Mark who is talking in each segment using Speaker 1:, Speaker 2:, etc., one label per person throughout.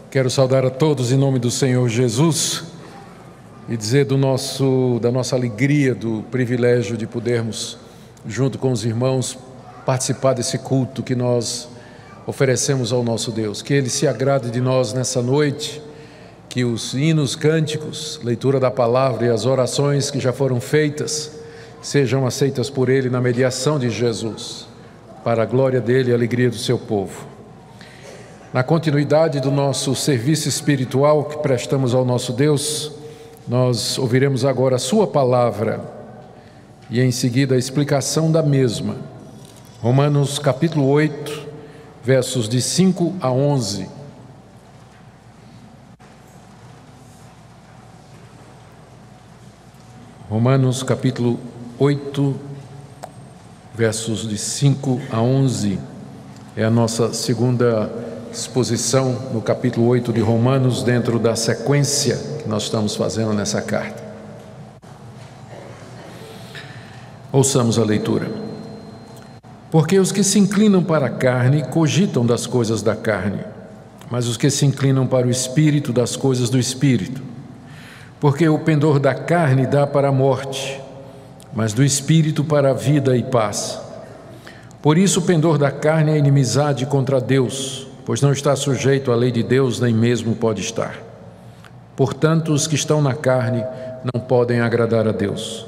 Speaker 1: Quero saudar a todos em nome do Senhor Jesus e dizer da nossa alegria, do privilégio de podermos, junto com os irmãos, participar desse culto que nós oferecemos ao nosso Deus. Que Ele se agrade de nós nessa noite, que os hinos, cânticos, leitura da palavra e as orações que já foram feitas sejam aceitas por Ele na mediação de Jesus, para a glória dEle e a alegria do seu povo. Na continuidade do nosso serviço espiritual que prestamos ao nosso Deus, nós ouviremos agora a sua palavra e em seguida a explicação da mesma. Romanos capítulo 8, versos de 5 a 11. Romanos capítulo 8, versos de 5 a 11. É a nossa segunda exposição no capítulo 8 de Romanos, dentro da sequência que nós estamos fazendo nessa carta. Ouçamos a leitura. Porque os que se inclinam para a carne cogitam das coisas da carne, mas os que se inclinam para o Espírito, das coisas do Espírito. Porque o pendor da carne dá para a morte, mas do Espírito para a vida e paz. Por isso o pendor da carne é inimizade contra Deus, pois não está sujeito à lei de Deus, nem mesmo pode estar. Portanto, os que estão na carne não podem agradar a Deus.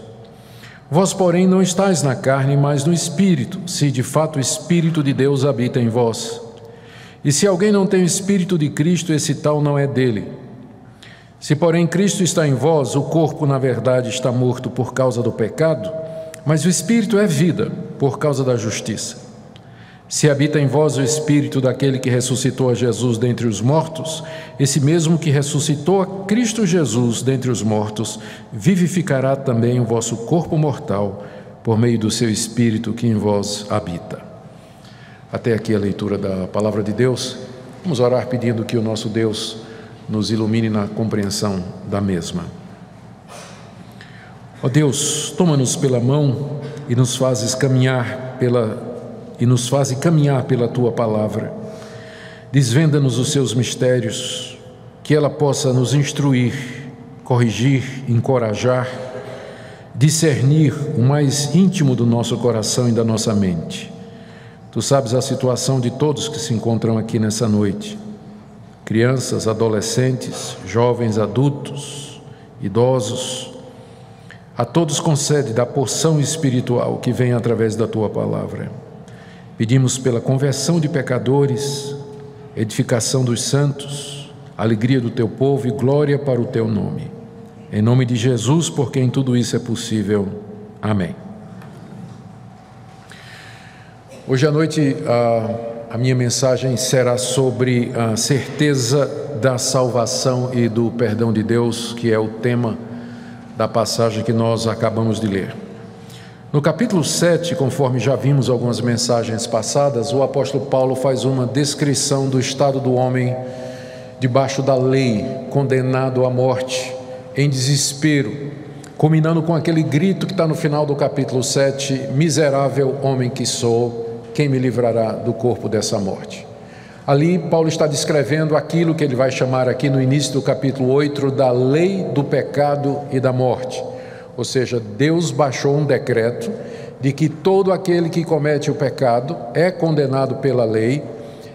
Speaker 1: Vós, porém, não estáis na carne, mas no Espírito, se de fato o Espírito de Deus habita em vós. E se alguém não tem o Espírito de Cristo, esse tal não é dele. Se, porém, Cristo está em vós, o corpo, na verdade, está morto por causa do pecado, mas o Espírito é vida, por causa da justiça. Se habita em vós o Espírito daquele que ressuscitou a Jesus dentre os mortos, esse mesmo que ressuscitou a Cristo Jesus dentre os mortos, vivificará também o vosso corpo mortal, por meio do seu Espírito que em vós habita. Até aqui a leitura da Palavra de Deus. Vamos orar pedindo que o nosso Deus nos ilumine na compreensão da mesma. Ó Deus, toma-nos pela mão e nos fazes caminhar pela Tua Palavra. Desvenda-nos os seus mistérios, que ela possa nos instruir, corrigir, encorajar, discernir o mais íntimo do nosso coração e da nossa mente. Tu sabes a situação de todos que se encontram aqui nessa noite. Crianças, adolescentes, jovens, adultos, idosos. A todos concede da porção espiritual que vem através da Tua Palavra. Pedimos pela conversão de pecadores, edificação dos santos, alegria do Teu povo e glória para o Teu nome. Em nome de Jesus, por quem tudo isso é possível. Amém. Hoje à noite a minha mensagem será sobre a certeza da salvação e do perdão de Deus, que é o tema da passagem que nós acabamos de ler. No capítulo 7, conforme já vimos algumas mensagens passadas, o apóstolo Paulo faz uma descrição do estado do homem debaixo da lei, condenado à morte, em desespero, culminando com aquele grito que está no final do capítulo 7, miserável homem que sou, quem me livrará do corpo dessa morte? Ali Paulo está descrevendo aquilo que ele vai chamar aqui no início do capítulo 8, da lei do pecado e da morte. Ou seja, Deus baixou um decreto de que todo aquele que comete o pecado é condenado pela lei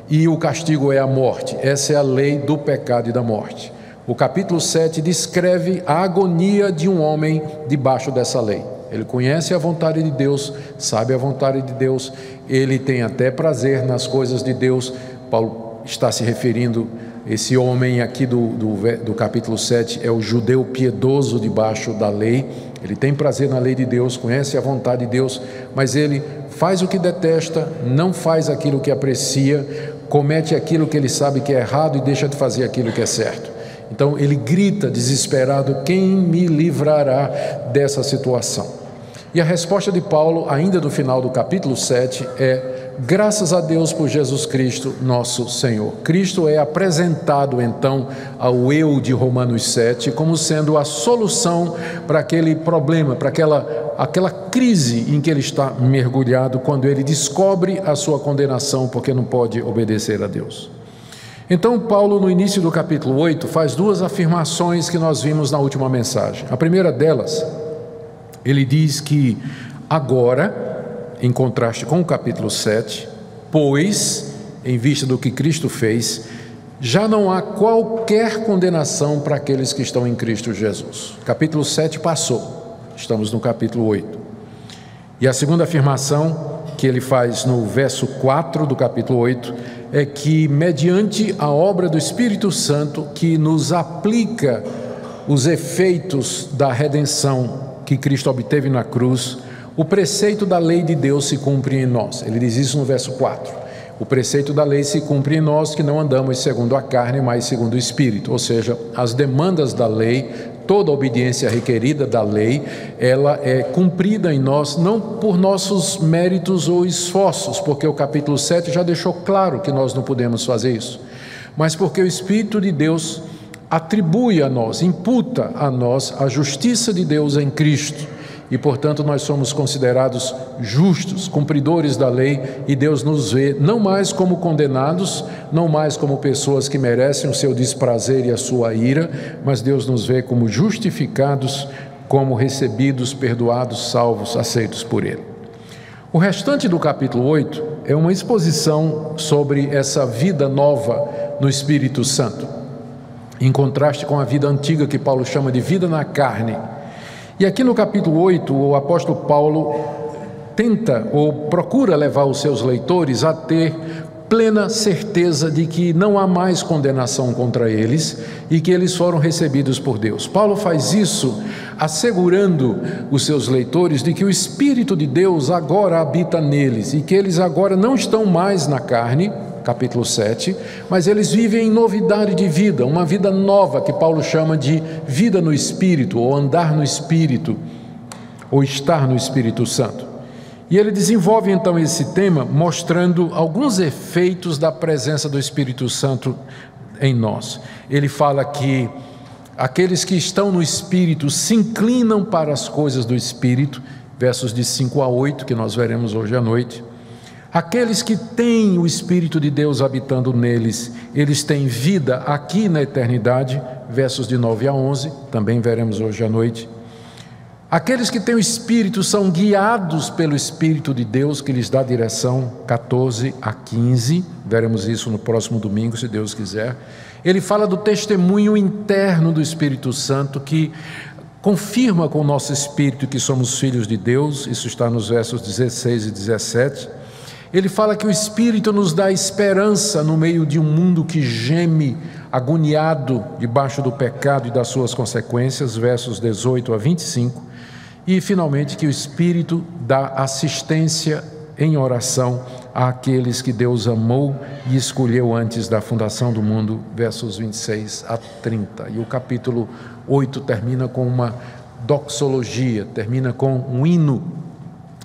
Speaker 1: e o castigo é a morte. Essa é a lei do pecado e da morte. O capítulo 7 descreve a agonia de um homem debaixo dessa lei. Ele conhece a vontade de Deus, sabe a vontade de Deus, ele tem até prazer nas coisas de Deus. Paulo está se referindo, esse homem aqui do capítulo 7 é o judeu piedoso debaixo da lei. Ele tem prazer na lei de Deus, conhece a vontade de Deus, mas ele faz o que detesta, não faz aquilo que aprecia, comete aquilo que ele sabe que é errado e deixa de fazer aquilo que é certo. Então ele grita desesperado: quem me livrará dessa situação? E a resposta de Paulo, ainda no final do capítulo 7, é: graças a Deus por Jesus Cristo, nosso Senhor. Cristo é apresentado então ao eu de Romanos 7 como sendo a solução para aquele problema, para aquela crise em que ele está mergulhado quando ele descobre a sua condenação porque não pode obedecer a Deus. Então Paulo, no início do capítulo 8, faz duas afirmações que nós vimos na última mensagem. A primeira delas, ele diz que agora, em contraste com o capítulo 7, pois, em vista do que Cristo fez, já não há qualquer condenação para aqueles que estão em Cristo Jesus. Capítulo 7 passou, estamos no capítulo 8. E a segunda afirmação que ele faz no verso 4 do capítulo 8 é que, mediante a obra do Espírito Santo, que nos aplica os efeitos da redenção que Cristo obteve na cruz, o preceito da lei de Deus se cumpre em nós. Ele diz isso no verso 4. O preceito da lei se cumpre em nós, que não andamos segundo a carne, mas segundo o Espírito. Ou seja, as demandas da lei, toda a obediência requerida da lei, ela é cumprida em nós, não por nossos méritos ou esforços, porque o capítulo 7 já deixou claro que nós não podemos fazer isso, mas porque o Espírito de Deus atribui a nós, imputa a nós a justiça de Deus em Cristo. E, portanto, nós somos considerados justos, cumpridores da lei, e Deus nos vê não mais como condenados, não mais como pessoas que merecem o seu desprazer e a sua ira, mas Deus nos vê como justificados, como recebidos, perdoados, salvos, aceitos por Ele. O restante do capítulo 8 é uma exposição sobre essa vida nova no Espírito Santo, em contraste com a vida antiga que Paulo chama de vida na carne. E aqui no capítulo 8, o apóstolo Paulo tenta ou procura levar os seus leitores a ter plena certeza de que não há mais condenação contra eles e que eles foram recebidos por Deus. Paulo faz isso assegurando os seus leitores de que o Espírito de Deus agora habita neles e que eles agora não estão mais na carne, capítulo 7, mas eles vivem em novidade de vida, uma vida nova que Paulo chama de vida no Espírito, ou andar no Espírito, ou estar no Espírito Santo. E ele desenvolve então esse tema mostrando alguns efeitos da presença do Espírito Santo em nós. Ele fala que aqueles que estão no Espírito se inclinam para as coisas do Espírito, versos de 5 a 8, que nós veremos hoje à noite. Aqueles que têm o Espírito de Deus habitando neles, eles têm vida aqui na eternidade, versos de 9 a 11, também veremos hoje à noite. Aqueles que têm o Espírito são guiados pelo Espírito de Deus, que lhes dá direção, 14 a 15, veremos isso no próximo domingo, se Deus quiser. Ele fala do testemunho interno do Espírito Santo, que confirma com o nosso espírito que somos filhos de Deus, isso está nos versos 16 e 17. Ele fala que o Espírito nos dá esperança no meio de um mundo que geme, agoniado, debaixo do pecado e das suas consequências, versos 18 a 25. E, finalmente, que o Espírito dá assistência em oração àqueles que Deus amou e escolheu antes da fundação do mundo, versos 26 a 30. E o capítulo 8 termina com uma doxologia, termina com um hino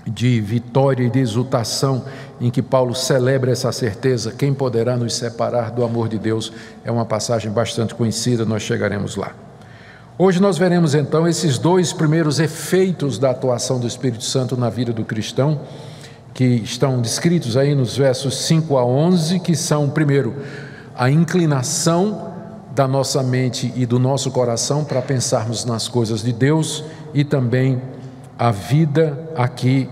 Speaker 1: de vitória e de exultação, em que Paulo celebra essa certeza: quem poderá nos separar do amor de Deus? É uma passagem bastante conhecida, nós chegaremos lá. Hoje nós veremos então esses dois primeiros efeitos da atuação do Espírito Santo na vida do cristão, que estão descritos aí nos versos 5 a 11, que são, primeiro, a inclinação da nossa mente e do nosso coração para pensarmos nas coisas de Deus, e também a vida aqui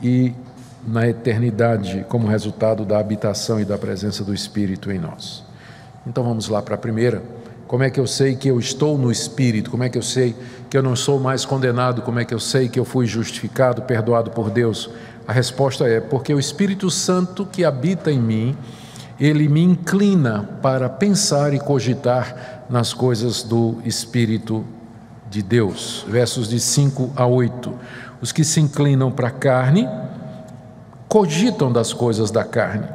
Speaker 1: e na eternidade, como resultado da habitação e da presença do Espírito em nós. Então vamos lá para a primeira. Como é que eu sei que eu estou no Espírito? Como é que eu sei que eu não sou mais condenado? Como é que eu sei que eu fui justificado, perdoado por Deus? A resposta é: porque o Espírito Santo que habita em mim, ele me inclina para pensar e cogitar nas coisas do Espírito de Deus. Versos de 5 a 8. Os que se inclinam para a carne cogitam das coisas da carne,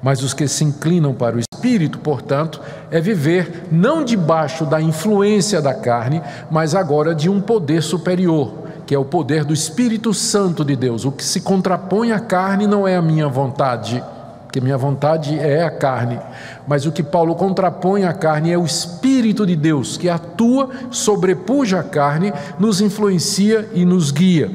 Speaker 1: mas os que se inclinam para o Espírito, portanto, é viver não debaixo da influência da carne, mas agora de um poder superior, que é o poder do Espírito Santo de Deus. O que se contrapõe à carne não é a minha vontade, porque minha vontade é a carne, mas o que Paulo contrapõe à carne é o Espírito de Deus, que atua, sobrepuja a carne, nos influencia e nos guia.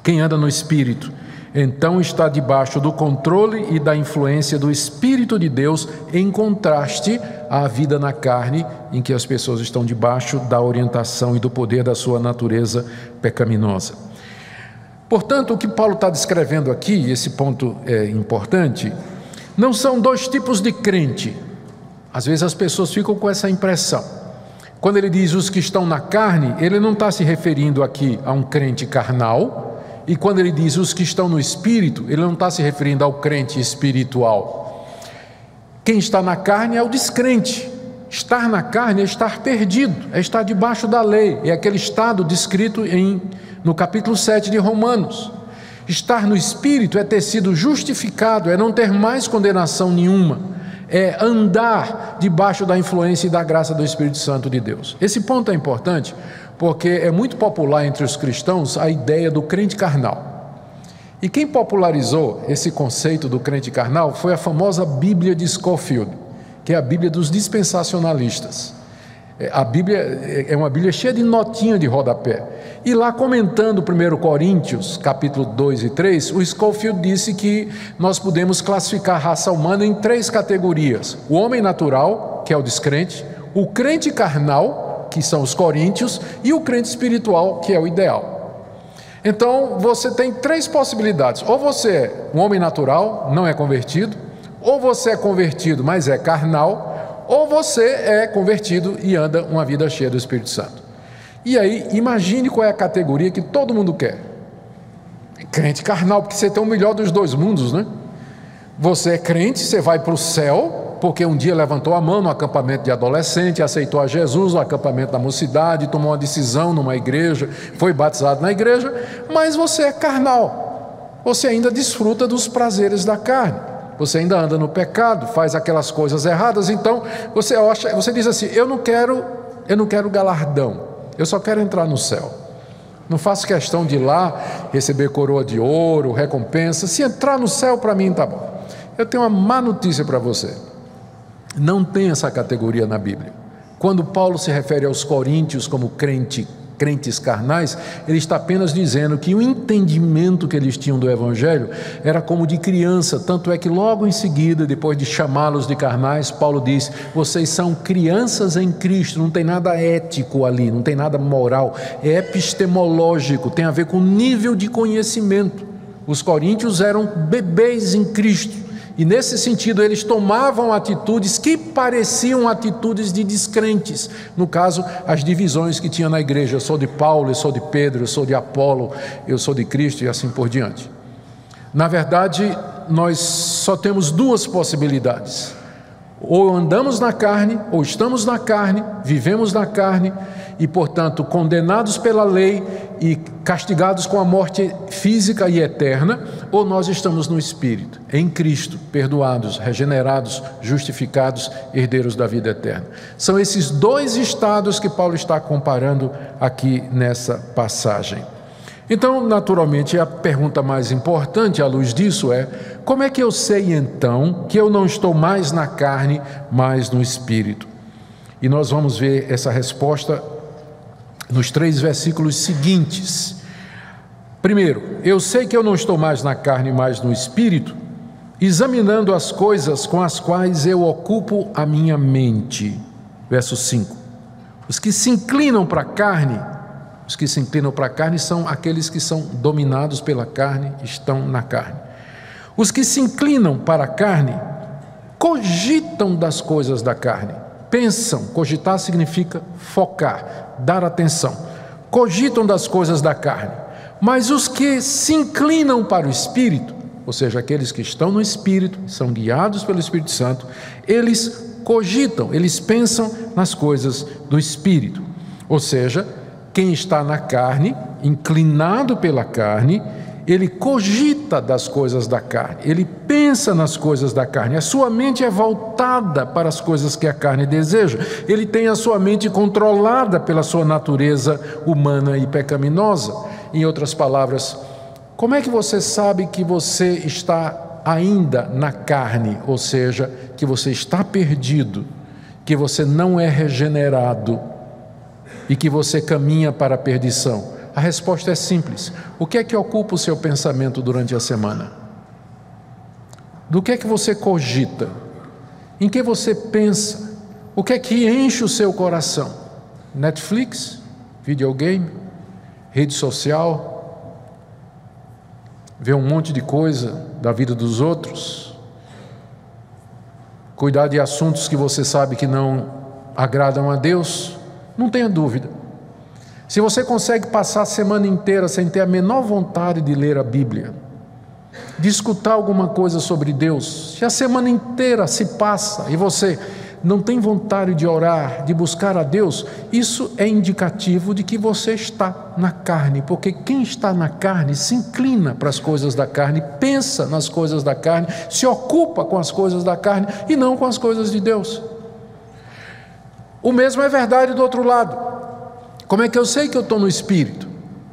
Speaker 1: Quem anda no Espírito então está debaixo do controle e da influência do Espírito de Deus, em contraste à vida na carne, em que as pessoas estão debaixo da orientação e do poder da sua natureza pecaminosa. Portanto, o que Paulo está descrevendo aqui, e esse ponto é importante, não são dois tipos de crente. Às vezes as pessoas ficam com essa impressão. Quando ele diz os que estão na carne, ele não está se referindo aqui a um crente carnal, e quando ele diz os que estão no Espírito, ele não está se referindo ao crente espiritual. Quem está na carne é o descrente. Estar na carne é estar perdido, é estar debaixo da lei, é aquele estado descrito no capítulo 7 de Romanos. Estar no Espírito é ter sido justificado, é não ter mais condenação nenhuma, é andar debaixo da influência e da graça do Espírito Santo de Deus. Esse ponto é importante porque é muito popular entre os cristãos a ideia do crente carnal. E quem popularizou esse conceito do crente carnal foi a famosa Bíblia de Scofield, que é a Bíblia dos dispensacionalistas. A Bíblia é uma Bíblia cheia de notinha de rodapé. E lá comentando 1 Coríntios, capítulo 2 e 3, o Scofield disse que nós podemos classificar a raça humana em 3 categorias. O homem natural, que é o descrente, o crente carnal, que são os coríntios, e o crente espiritual, que é o ideal. Então, você tem 3 possibilidades. Ou você é um homem natural, não é convertido, ou você é convertido, mas é carnal, ou você é convertido e anda uma vida cheia do Espírito Santo. E aí, imagine qual é a categoria que todo mundo quer. Crente carnal, porque você tem o melhor dos 2 mundos, né? Você é crente, você vai para o céu, porque um dia levantou a mão no acampamento de adolescente, aceitou a Jesus no acampamento da mocidade, tomou uma decisão numa igreja, foi batizado na igreja, mas você é carnal, você ainda desfruta dos prazeres da carne, você ainda anda no pecado, faz aquelas coisas erradas. Então você diz assim: eu não quero galardão, eu só quero entrar no céu. Não faço questão de ir lá receber coroa de ouro, recompensa. Se entrar no céu, para mim está bom. Eu tenho uma má notícia para você. Não tem essa categoria na Bíblia. Quando Paulo se refere aos coríntios como crentes carnais, ele está apenas dizendo que o entendimento que eles tinham do Evangelho era como de criança. Tanto é que logo em seguida, depois de chamá-los de carnais, Paulo diz: vocês são crianças em Cristo. Não tem nada ético ali, não tem nada moral, é epistemológico, tem a ver com nível de conhecimento. Os coríntios eram bebês em Cristo. E nesse sentido eles tomavam atitudes que pareciam atitudes de descrentes. No caso, as divisões que tinha na igreja: eu sou de Paulo, eu sou de Pedro, eu sou de Apolo, eu sou de Cristo, e assim por diante. Na verdade, nós só temos 2 possibilidades: ou andamos na carne, ou estamos na carne, vivemos na carne e, portanto, condenados pela lei e castigados com a morte física e eterna, ou nós estamos no Espírito, em Cristo, perdoados, regenerados, justificados, herdeiros da vida eterna. São esses 2 estados que Paulo está comparando aqui nessa passagem. Então, naturalmente, a pergunta mais importante à luz disso é: como é que eu sei então que eu não estou mais na carne, mas no Espírito? E nós vamos ver essa resposta nos 3 versículos seguintes. Primeiro, eu sei que eu não estou mais na carne, mas no Espírito, examinando as coisas com as quais eu ocupo a minha mente. Verso 5. Os que se inclinam para a carne, são aqueles que são dominados pela carne, estão na carne. Os que se inclinam para a carne cogitam das coisas da carne. Pensam, cogitar significa focar, dar atenção. Cogitam das coisas da carne. Mas os que se inclinam para o Espírito, ou seja, aqueles que estão no Espírito, são guiados pelo Espírito Santo, eles cogitam, eles pensam nas coisas do Espírito. Ou seja, quem está na carne, inclinado pela carne, ele cogita das coisas da carne, ele pensa nas coisas da carne, a sua mente é voltada para as coisas que a carne deseja, ele tem a sua mente controlada pela sua natureza humana e pecaminosa. Em outras palavras, como é que você sabe que você está ainda na carne, ou seja, que você está perdido, que você não é regenerado e que você caminha para a perdição? A resposta é simples. O que é que ocupa o seu pensamento durante a semana? Do que é que você cogita? Em que você pensa? O que é que enche o seu coração? Netflix? Videogame? Rede social? Ver um monte de coisa da vida dos outros? Cuidar de assuntos que você sabe que não agradam a Deus? Não tenha dúvida. Se você consegue passar a semana inteira sem ter a menor vontade de ler a Bíblia, de escutar alguma coisa sobre Deus, se a semana inteira se passa e você não tem vontade de orar, de buscar a Deus, isso é indicativo de que você está na carne, porque quem está na carne se inclina para as coisas da carne, pensa nas coisas da carne, se ocupa com as coisas da carne e não com as coisas de Deus. O mesmo é verdade do outro lado. Como é que eu sei que eu estou no Espírito?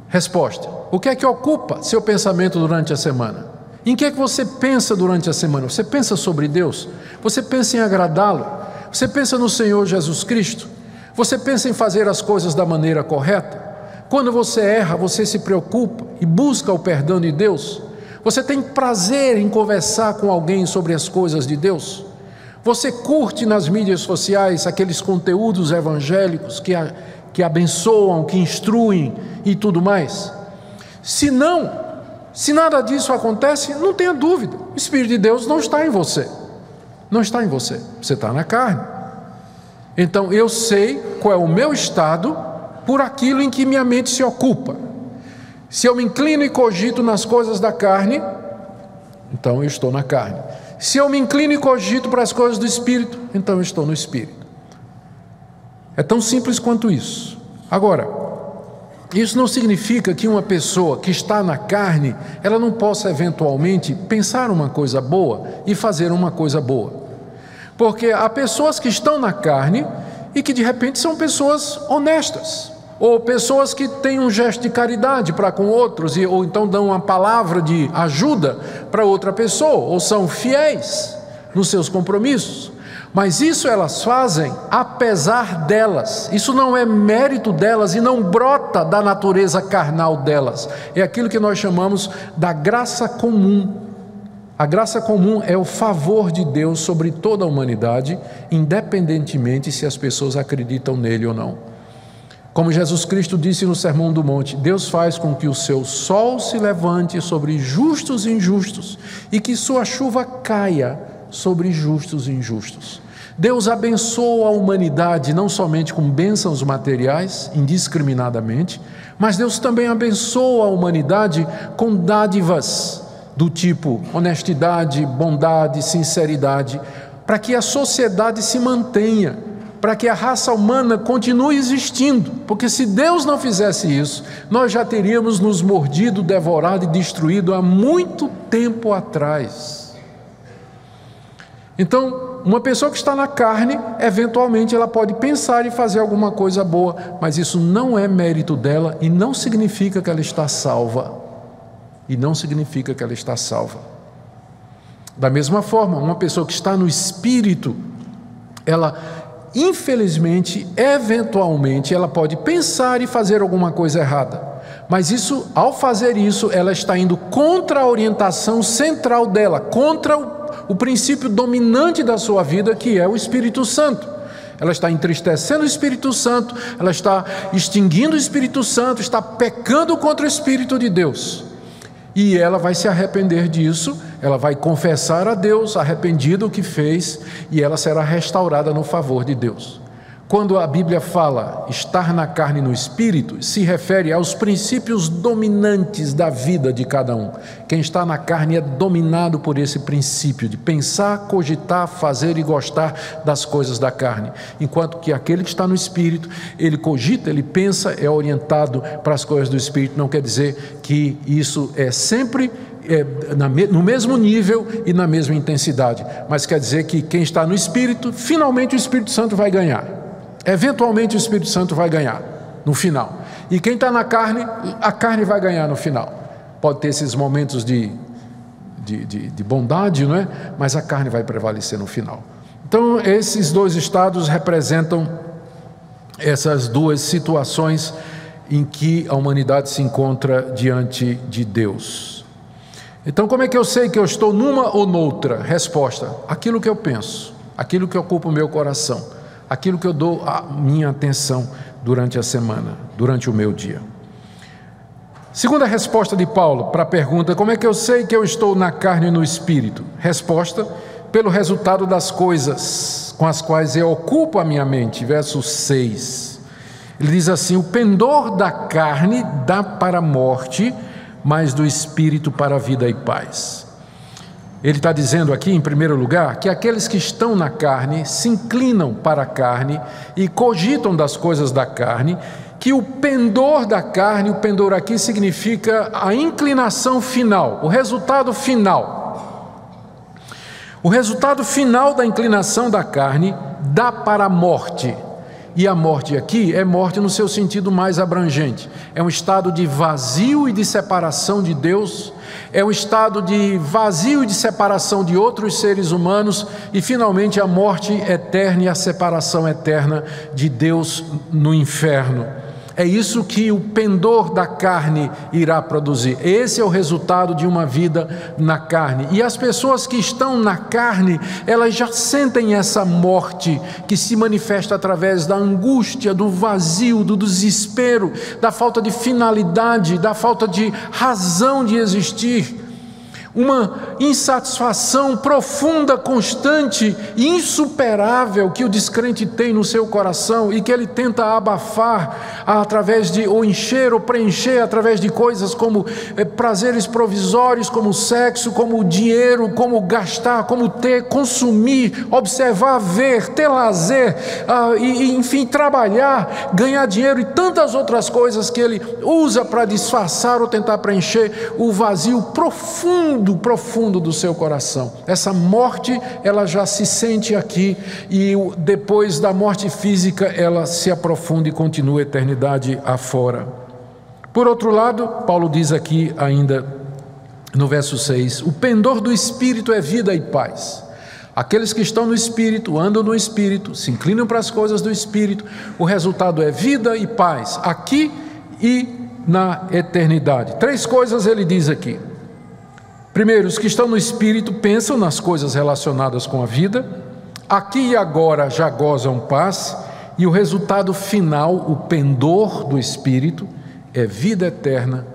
Speaker 1: Resposta: o que é que ocupa seu pensamento durante a semana? Em que é que você pensa durante a semana? Você pensa sobre Deus? Você pensa em agradá-lo? Você pensa no Senhor Jesus Cristo? Você pensa em fazer as coisas da maneira correta? Quando você erra, você se preocupa e busca o perdão de Deus? Você tem prazer em conversar com alguém sobre as coisas de Deus? Você curte nas mídias sociais aqueles conteúdos evangélicos que abençoam, que instruem e tudo mais? Se nada disso acontece, não tenha dúvida, o Espírito de Deus não está em você. Não está em você, você está na carne. Então eu sei qual é o meu estado por aquilo em que minha mente se ocupa. Se eu me inclino e cogito nas coisas da carne, então eu estou na carne. Se eu me inclino e cogito para as coisas do Espírito, então eu estou no Espírito. É tão simples quanto isso. Agora, isso não significa que uma pessoa que está na carne, ela não possa eventualmente pensar uma coisa boa e fazer uma coisa boa. Porque há pessoas que estão na carne e que de repente são pessoas honestas, ou pessoas que têm um gesto de caridade para com outros, ou então dão uma palavra de ajuda para outra pessoa, ou são fiéis nos seus compromissos. Mas isso elas fazem apesar delas, isso não é mérito delas e não brota da natureza carnal delas, é aquilo que nós chamamos da graça comum. A graça comum é o favor de Deus sobre toda a humanidade, independentemente se as pessoas acreditam nele ou não. Como Jesus Cristo disse no Sermão do Monte, Deus faz com que o seu sol se levante sobre justos e injustos e que sua chuva caia sobre justos e injustos. Deus abençoa a humanidade não somente com bênçãos materiais, indiscriminadamente, mas Deus também abençoa a humanidade com dádivas do tipo honestidade, bondade, sinceridade, para que a sociedade se mantenha, para que a raça humana continue existindo, porque se Deus não fizesse isso, nós já teríamos nos mordido, devorado e destruído há muito tempo atrás. Então, uma pessoa que está na carne, eventualmente ela pode pensar e fazer alguma coisa boa, mas isso não é mérito dela e não significa que ela está salva. E não significa que ela está salva. Da mesma forma, uma pessoa que está no Espírito, ela, infelizmente, eventualmente, ela pode pensar e fazer alguma coisa errada. Mas isso, ao fazer isso, ela está indo contra a orientação central dela, contra o princípio dominante da sua vida, que é o Espírito Santo. Ela está entristecendo o Espírito Santo, ela está extinguindo o Espírito Santo, está pecando contra o Espírito de Deus. E ela vai se arrepender disso, ela vai confessar a Deus, arrependido do que fez, e ela será restaurada no favor de Deus. Quando a Bíblia fala estar na carne e no Espírito, se refere aos princípios dominantes da vida de cada um. Quem está na carne é dominado por esse princípio de pensar, cogitar, fazer e gostar das coisas da carne. Enquanto que aquele que está no Espírito, ele cogita, ele pensa, é orientado para as coisas do Espírito. Não quer dizer que isso é sempre no mesmo nível e na mesma intensidade, mas quer dizer que quem está no Espírito, finalmente o Espírito Santo vai ganhar. Eventualmente o Espírito Santo vai ganhar no final. E quem está na carne, a carne vai ganhar no final. Pode ter esses momentos de bondade, não é? Mas a carne vai prevalecer no final. Então esses dois estados representam essas duas situações em que a humanidade se encontra diante de Deus. Então, como é que eu sei que eu estou numa ou noutra? Resposta: aquilo que eu penso, aquilo que ocupa o meu coração, aquilo que eu dou a minha atenção durante a semana, durante o meu dia. Segunda resposta de Paulo para a pergunta: como é que eu sei que eu estou na carne e no espírito? Resposta: pelo resultado das coisas com as quais eu ocupo a minha mente. Verso 6. Ele diz assim: o pendor da carne dá para a morte, mas do espírito para a vida e paz. Ele está dizendo aqui, em primeiro lugar, que aqueles que estão na carne se inclinam para a carne e cogitam das coisas da carne, que o pendor da carne, o pendor aqui significa a inclinação final, o resultado final. O resultado final da inclinação da carne dá para a morte. E a morte aqui é morte no seu sentido mais abrangente. É um estado de vazio e de separação de Deus, é um estado de vazio e de separação de outros seres humanos, e finalmente a morte eterna e a separação eterna de Deus no inferno. É isso que o pendor da carne irá produzir. Esse é o resultado de uma vida na carne. E as pessoas que estão na carne, elas já sentem essa morte que se manifesta através da angústia, do vazio, do desespero, da falta de finalidade, da falta de razão de existir. Uma insatisfação profunda, constante e insuperável que o descrente tem no seu coração e que ele tenta abafar através de, ou encher ou preencher através de coisas como prazeres provisórios, como sexo, como dinheiro, como gastar, como ter, consumir, observar, ver, ter lazer, enfim, trabalhar, ganhar dinheiro e tantas outras coisas que ele usa para disfarçar ou tentar preencher o vazio profundo do seu coração. Essa morte, ela já se sente aqui, e depois da morte física, ela se aprofunda e continua a eternidade afora. Por outro lado, Paulo diz aqui ainda no verso 6, o pendor do Espírito é vida e paz. Aqueles que estão no Espírito, andam no Espírito, se inclinam para as coisas do Espírito, o resultado é vida e paz, aqui e na eternidade. 3 coisas ele diz aqui. Primeiro, os que estão no Espírito pensam nas coisas relacionadas com a vida, aqui e agora já gozam paz, e o resultado final, o pendor do Espírito, é vida eterna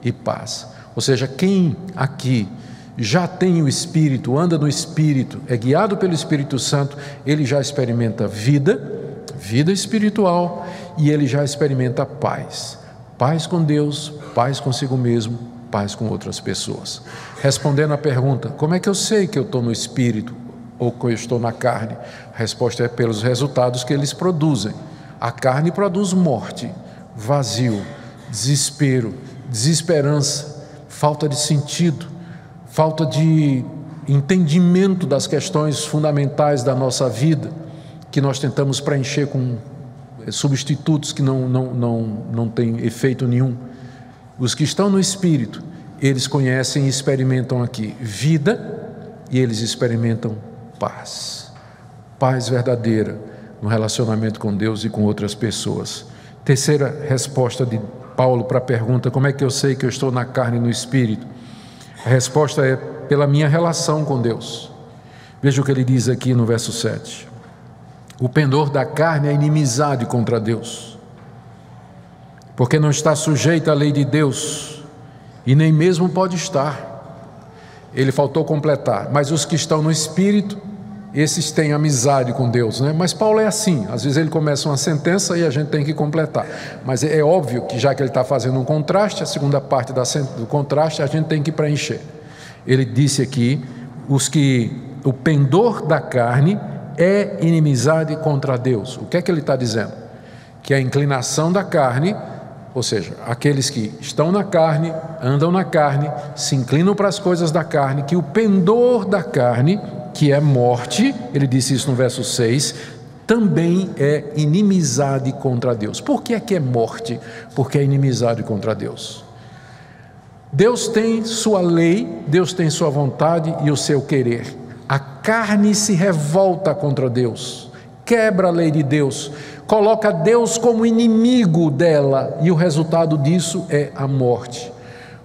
Speaker 1: e paz. Ou seja, quem aqui já tem o Espírito, anda no Espírito, é guiado pelo Espírito Santo, ele já experimenta vida espiritual, e ele já experimenta paz. Paz com Deus, paz consigo mesmo, paz com outras pessoas. Respondendo à pergunta, como é que eu sei que eu estou no Espírito ou que eu estou na carne? A resposta é pelos resultados que eles produzem. A carne produz morte, vazio, desespero, desesperança, falta de sentido, falta de entendimento das questões fundamentais da nossa vida, que nós tentamos preencher com substitutos que não têm efeito nenhum. Os que estão no Espírito, eles conhecem e experimentam aqui vida, e eles experimentam paz. Paz verdadeira no relacionamento com Deus e com outras pessoas. Terceira resposta de Paulo para a pergunta, como é que eu sei que eu estou na carne e no Espírito? A resposta é pela minha relação com Deus. Veja o que ele diz aqui no verso 7. O pendor da carne é inimizade contra Deus, porque não está sujeito à lei de Deus, e nem mesmo pode estar. Ele faltou completar, mas os que estão no Espírito, esses têm amizade com Deus, né? Mas Paulo é assim, às vezes ele começa uma sentença e a gente tem que completar, mas é óbvio que já que ele está fazendo um contraste, a segunda parte do contraste a gente tem que preencher. Ele disse aqui, o pendor da carne é inimizade contra Deus. O que é que ele está dizendo? Que a inclinação da carne, ou seja, aqueles que estão na carne, andam na carne, se inclinam para as coisas da carne, que o pendor da carne, que é morte, ele disse isso no verso 6, também é inimizade contra Deus. Por que é morte? Porque é inimizade contra Deus. Deus tem sua lei, Deus tem sua vontade e o seu querer. A carne se revolta contra Deus, quebra a lei de Deus, coloca Deus como inimigo dela, e o resultado disso é a morte.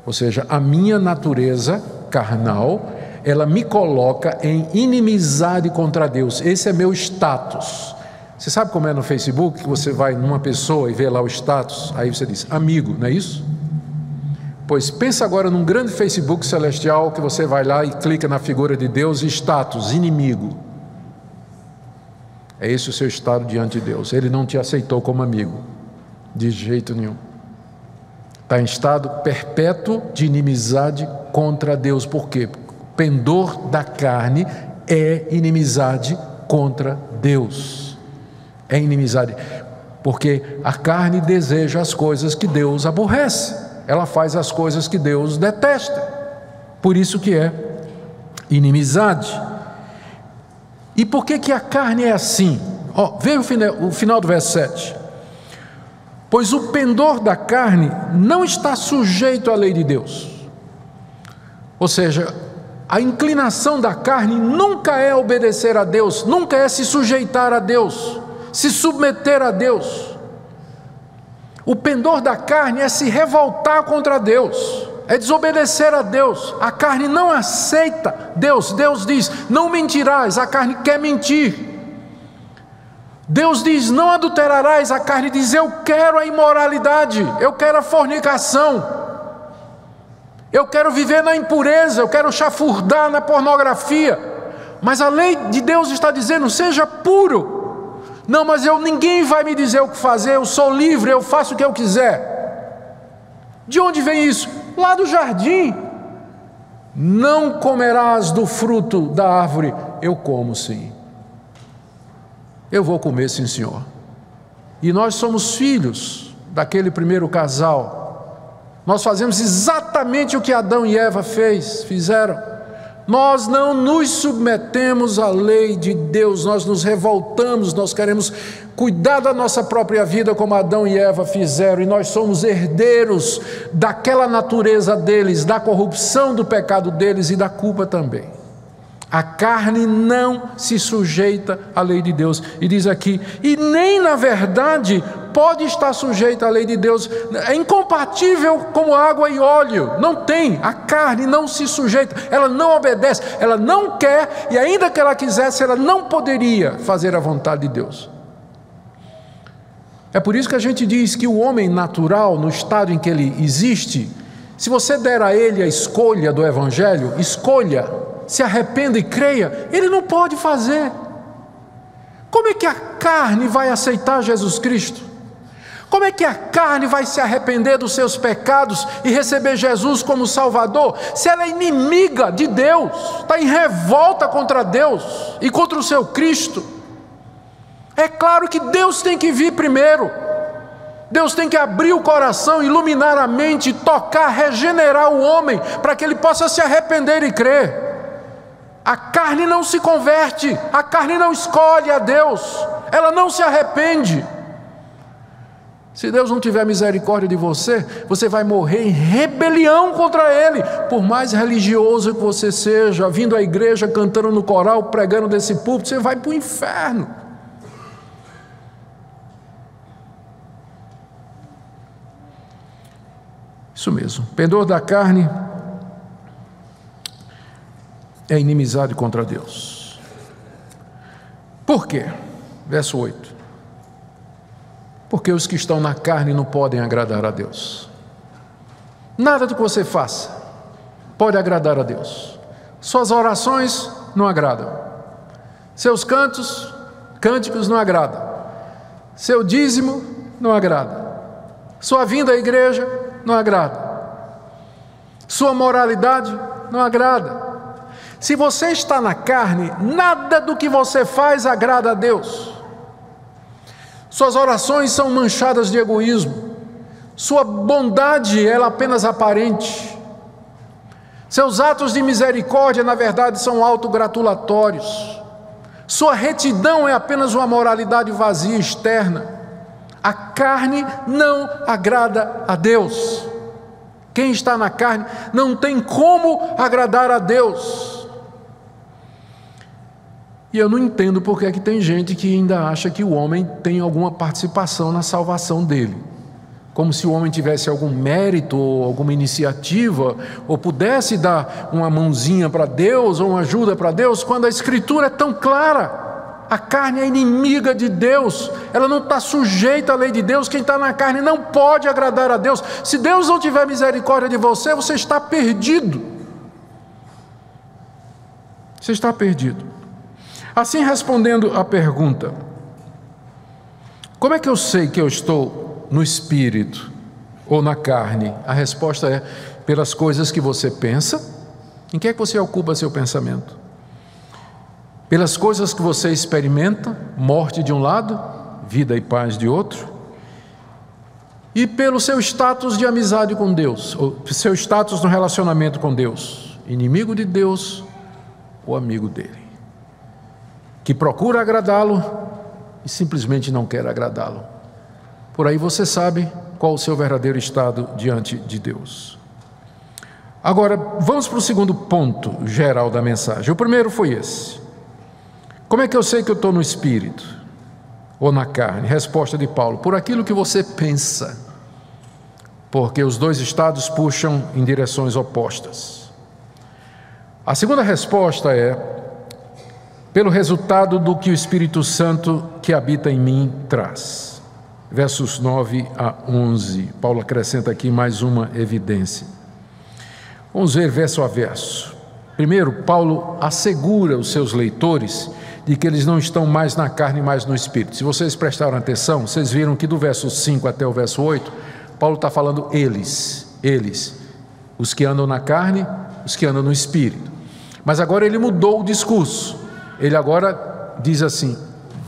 Speaker 1: Ou seja, a minha natureza carnal, ela me coloca em inimizade contra Deus. Esse é meu status. Você sabe como é no Facebook, que você vai numa pessoa e vê lá o status, aí você diz, amigo, não é isso? Pois pensa agora num grande Facebook celestial, que você vai lá e clica na figura de Deus e status, inimigo. É esse o seu estado diante de Deus. Ele não te aceitou como amigo, de jeito nenhum. Está em estado perpétuo de inimizade contra Deus. Por quê? O pendor da carne é inimizade contra Deus. É inimizade, porque a carne deseja as coisas que Deus aborrece. Ela faz as coisas que Deus detesta. Por isso que é inimizade. E por que a carne é assim? Veja o final do verso 7. Pois o pendor da carne não está sujeito à lei de Deus. Ou seja, a inclinação da carne nunca é obedecer a Deus, nunca é se sujeitar a Deus, se submeter a Deus. O pendor da carne é se revoltar contra Deus, é desobedecer a Deus. A carne não aceita Deus. Deus diz, não mentirás, a carne quer mentir. Deus diz, não adulterarás, a carne diz, eu quero a imoralidade, eu quero a fornicação, eu quero viver na impureza, eu quero chafurdar na pornografia. Mas a lei de Deus está dizendo, seja puro. Não, mas ninguém vai me dizer o que fazer, eu sou livre, eu faço o que eu quiser. De onde vem isso? Lá do jardim. Não comerás do fruto da árvore. Eu como sim. Eu vou comer sim, Senhor. E nós somos filhos daquele primeiro casal. Nós fazemos exatamente o que Adão e Eva fizeram. Nós não nos submetemos à lei de Deus, nós nos revoltamos, nós queremos cuidar da nossa própria vida como Adão e Eva fizeram, e nós somos herdeiros daquela natureza deles, da corrupção do pecado deles e da culpa também. A carne não se sujeita à lei de Deus, e diz aqui, e nem na verdade pode estar sujeita à lei de Deus, é incompatível como água e óleo, não tem, a carne não se sujeita, ela não obedece, ela não quer, e ainda que ela quisesse, ela não poderia fazer a vontade de Deus. É por isso que a gente diz que o homem natural, no estado em que ele existe, se você der a ele a escolha do Evangelho, escolha, se arrependa e creia, ele não pode fazer. Como é que a carne vai aceitar Jesus Cristo? Como é que a carne vai se arrepender dos seus pecados e receber Jesus como Salvador, se ela é inimiga de Deus, está em revolta contra Deus e contra o seu Cristo? É claro que Deus tem que vir primeiro. Deus tem que abrir o coração, iluminar a mente, tocar, regenerar o homem, para que ele possa se arrepender e crer. A carne não se converte, a carne não escolhe a Deus, ela não se arrepende. Se Deus não tiver misericórdia de você, você vai morrer em rebelião contra Ele, por mais religioso que você seja, vindo à igreja, cantando no coral, pregando desse púlpito, você vai para o inferno. Isso mesmo, pendor da carne é inimizade contra Deus. Por quê? Verso 8. Porque os que estão na carne não podem agradar a Deus. Nada do que você faça pode agradar a Deus. Suas orações não agradam. Seus cânticos não agradam. Seu dízimo não agrada. Sua vinda à igreja não agrada. Sua moralidade não agrada. Se você está na carne, nada do que você faz agrada a Deus. Suas orações são manchadas de egoísmo. Sua bondade é apenas aparente. Seus atos de misericórdia, na verdade, são autogratulatórios. Sua retidão é apenas uma moralidade vazia externa. A carne não agrada a Deus. Quem está na carne não tem como agradar a Deus. E eu não entendo porque é que tem gente que ainda acha que o homem tem alguma participação na salvação dele. Como se o homem tivesse algum mérito, ou alguma iniciativa, ou pudesse dar uma mãozinha para Deus, ou uma ajuda para Deus, quando a Escritura é tão clara. A carne é inimiga de Deus, ela não está sujeita à lei de Deus. Quem está na carne não pode agradar a Deus. Se Deus não tiver misericórdia de você, você está perdido. Você está perdido. Assim, respondendo à pergunta, como é que eu sei que eu estou no espírito ou na carne? A resposta é pelas coisas que você pensa. Em que é que você ocupa seu pensamento? Pelas coisas que você experimenta, morte de um lado, vida e paz de outro, e pelo seu status de amizade com Deus, ou seu status no relacionamento com Deus, inimigo de Deus ou amigo dele, que procura agradá-lo e simplesmente não quer agradá-lo. Por aí você sabe qual o seu verdadeiro estado diante de Deus. Agora, vamos para o segundo ponto geral da mensagem. O primeiro foi esse. Como é que eu sei que eu estou no espírito ou na carne? Resposta de Paulo: por aquilo que você pensa, porque os dois estados puxam em direções opostas. A segunda resposta é pelo resultado do que o Espírito Santo que habita em mim traz. Versos 9 a 11, Paulo acrescenta aqui mais uma evidência. Vamos ver verso a verso. Primeiro, Paulo assegura os seus leitores de que eles não estão mais na carne, mais no espírito. Se vocês prestaram atenção, vocês viram que do verso 5 até o verso 8, Paulo está falando eles, os que andam na carne, os que andam no espírito. Mas agora ele mudou o discurso. Ele agora diz assim: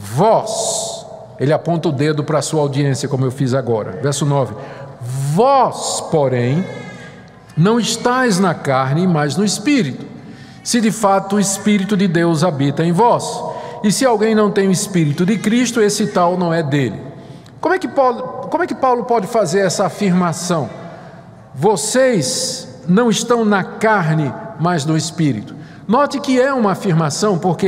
Speaker 1: vós, ele aponta o dedo para a sua audiência, como eu fiz agora. Verso 9: vós, porém, não estáis na carne, mas no espírito, se de fato o Espírito de Deus habita em vós. E se alguém não tem o Espírito de Cristo, esse tal não é dele. Como é que Paulo pode fazer essa afirmação? Vocês não estão na carne, mas no Espírito. Note que é uma afirmação, porque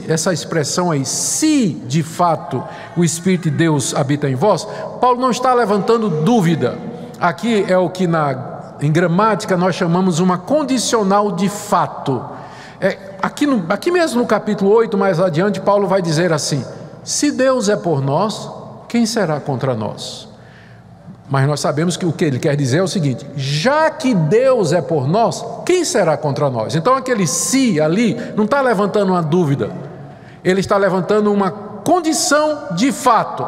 Speaker 1: essa expressão aí, se de fato o Espírito de Deus habita em vós, Paulo não está levantando dúvida. Aqui é o que em gramática nós chamamos uma condicional de fato. Aqui mesmo no capítulo 8, mais adiante, Paulo vai dizer assim: se Deus é por nós, quem será contra nós? Mas nós sabemos que o que ele quer dizer é o seguinte: já que Deus é por nós, quem será contra nós? Então aquele se ali não está levantando uma dúvida, ele está levantando uma condição de fato.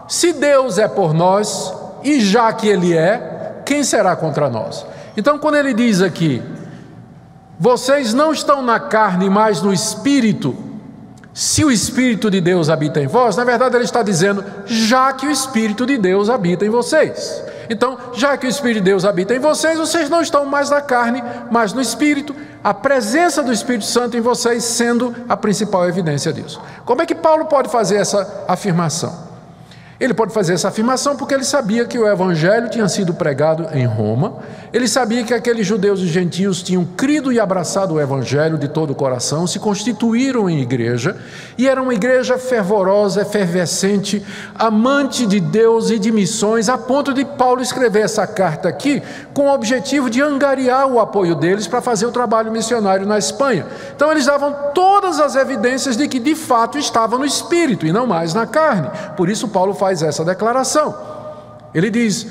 Speaker 1: Se Deus é por nós, e já que ele é, quem será contra nós? Então quando ele diz aqui, vocês não estão na carne, mas no Espírito, se o Espírito de Deus habita em vós, na verdade ele está dizendo, já que o Espírito de Deus habita em vocês. Então, já que o Espírito de Deus habita em vocês, vocês não estão mais na carne, mas no Espírito, a presença do Espírito Santo em vocês sendo a principal evidência disso. Como é que Paulo pode fazer essa afirmação? Ele pode fazer essa afirmação porque ele sabia que o Evangelho tinha sido pregado em Roma, ele sabia que aqueles judeus e gentios tinham crido e abraçado o Evangelho de todo o coração, se constituíram em igreja, e era uma igreja fervorosa, efervescente, amante de Deus e de missões, a ponto de Paulo escrever essa carta aqui com o objetivo de angariar o apoio deles para fazer o trabalho missionário na Espanha. Então eles davam todas as evidências de que de fato estavam no Espírito e não mais na carne. Por isso Paulo faz essa declaração. Ele diz,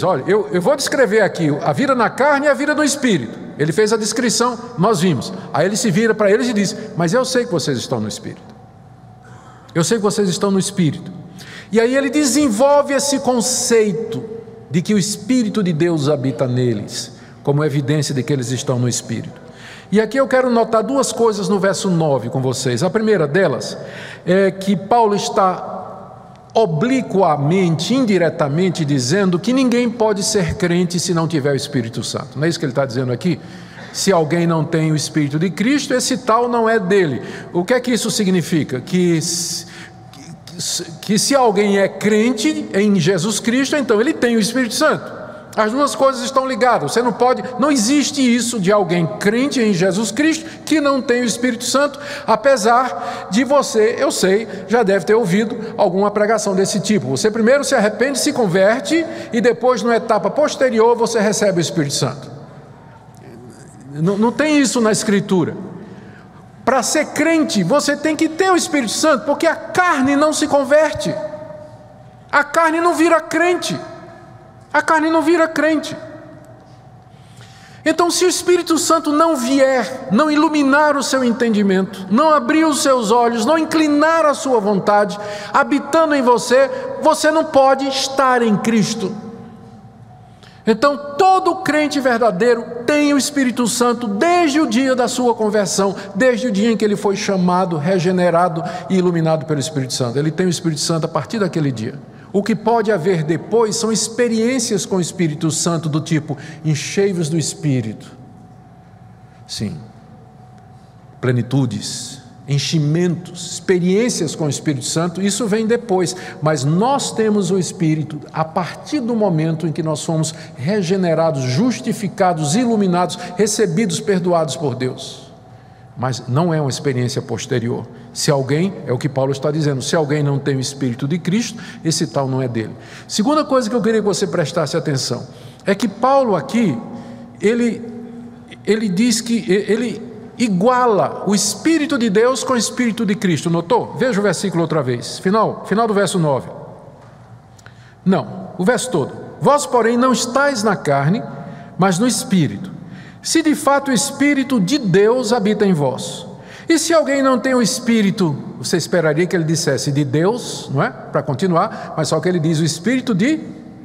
Speaker 1: olha, eu vou descrever aqui a vida na carne e a vida no Espírito. Ele fez a descrição, nós vimos. Aí ele se vira para eles e diz, mas eu sei que vocês estão no Espírito. Eu sei que vocês estão no Espírito. E aí ele desenvolve esse conceito de que o Espírito de Deus habita neles, como evidência de que eles estão no Espírito. E aqui eu quero notar duas coisas no verso 9 com vocês. A primeira delas é que Paulo está obliquamente, indiretamente dizendo que ninguém pode ser crente se não tiver o Espírito Santo. Não é isso que ele está dizendo aqui? Se alguém não tem o Espírito de Cristo, esse tal não é dele. O que é que isso significa? Que se alguém é crente em Jesus Cristo, então ele tem o Espírito Santo. As duas coisas estão ligadas. Você não existe isso de alguém crente em Jesus Cristo que não tem o Espírito Santo, apesar de você, eu sei, já deve ter ouvido alguma pregação desse tipo. Você primeiro se arrepende, se converte e depois, numa etapa posterior, você recebe o Espírito Santo. Não tem isso na Escritura. Para ser crente, você tem que ter o Espírito Santo, porque a carne não se converte. A carne não vira crente. A carne não vira crente. Então, se o Espírito Santo não vier, não iluminar o seu entendimento, não abrir os seus olhos, não inclinar a sua vontade, habitando em você, você não pode estar em Cristo. Então, todo crente verdadeiro tem o Espírito Santo desde o dia da sua conversão, desde o dia em que ele foi chamado, regenerado e iluminado pelo Espírito Santo. Ele tem o Espírito Santo a partir daquele dia. O que pode haver depois são experiências com o Espírito Santo do tipo, enchei-vos do Espírito. Sim, plenitudes, enchimentos, experiências com o Espírito Santo, isso vem depois, mas nós temos o Espírito a partir do momento em que nós fomos regenerados, justificados, iluminados, recebidos, perdoados por Deus. Mas não é uma experiência posterior. Se alguém, é o que Paulo está dizendo, se alguém não tem o Espírito de Cristo, esse tal não é dele. Segunda coisa que eu queria que você prestasse atenção, é que Paulo aqui, ele diz que ele iguala o Espírito de Deus com o Espírito de Cristo, notou? Veja o versículo outra vez, final do verso 9. Não, o verso todo. Vós, porém, não estáis na carne, mas no Espírito. Se de fato o Espírito de Deus habita em vós. E se alguém não tem o Espírito, você esperaria que ele dissesse de Deus, não é? Para continuar, mas só que ele diz o Espírito de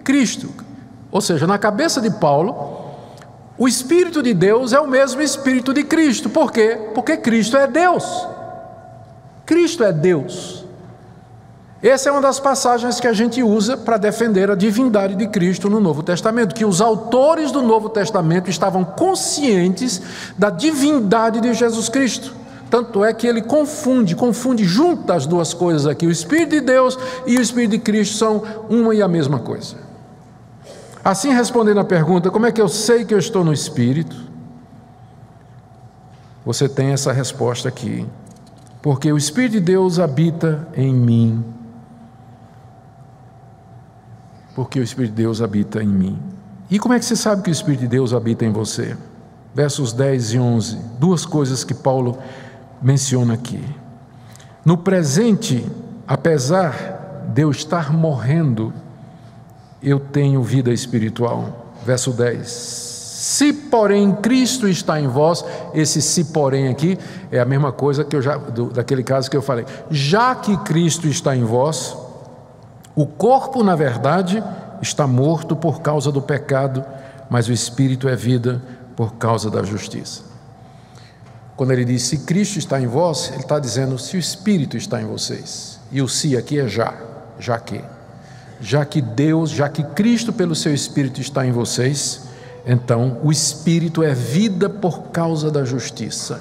Speaker 1: Cristo. Ou seja, na cabeça de Paulo, o Espírito de Deus é o mesmo Espírito de Cristo. Por quê? Porque Cristo é Deus. Cristo é Deus. Essa é uma das passagens que a gente usa para defender a divindade de Cristo no Novo Testamento, que os autores do Novo Testamento estavam conscientes da divindade de Jesus Cristo. Tanto é que ele confunde junta as duas coisas aqui. O Espírito de Deus e o Espírito de Cristo são uma e a mesma coisa. Assim, respondendo à pergunta, como é que eu sei que eu estou no Espírito? Você tem essa resposta aqui. Porque o Espírito de Deus habita em mim. Porque o Espírito de Deus habita em mim. E como é que você sabe que o Espírito de Deus habita em você? Versos 10 e 11, duas coisas que Paulo menciona aqui. No presente, apesar de eu estar morrendo, eu tenho vida espiritual. Verso 10. Se porém Cristo está em vós, esse se porém aqui é a mesma coisa que daquele caso que eu falei. Já que Cristo está em vós, o corpo, na verdade, está morto por causa do pecado, mas o Espírito é vida por causa da justiça. Quando ele diz, se Cristo está em vós, ele está dizendo, se o Espírito está em vocês. E o se aqui é já que Deus, já que Cristo pelo seu Espírito está em vocês, então o Espírito é vida por causa da justiça.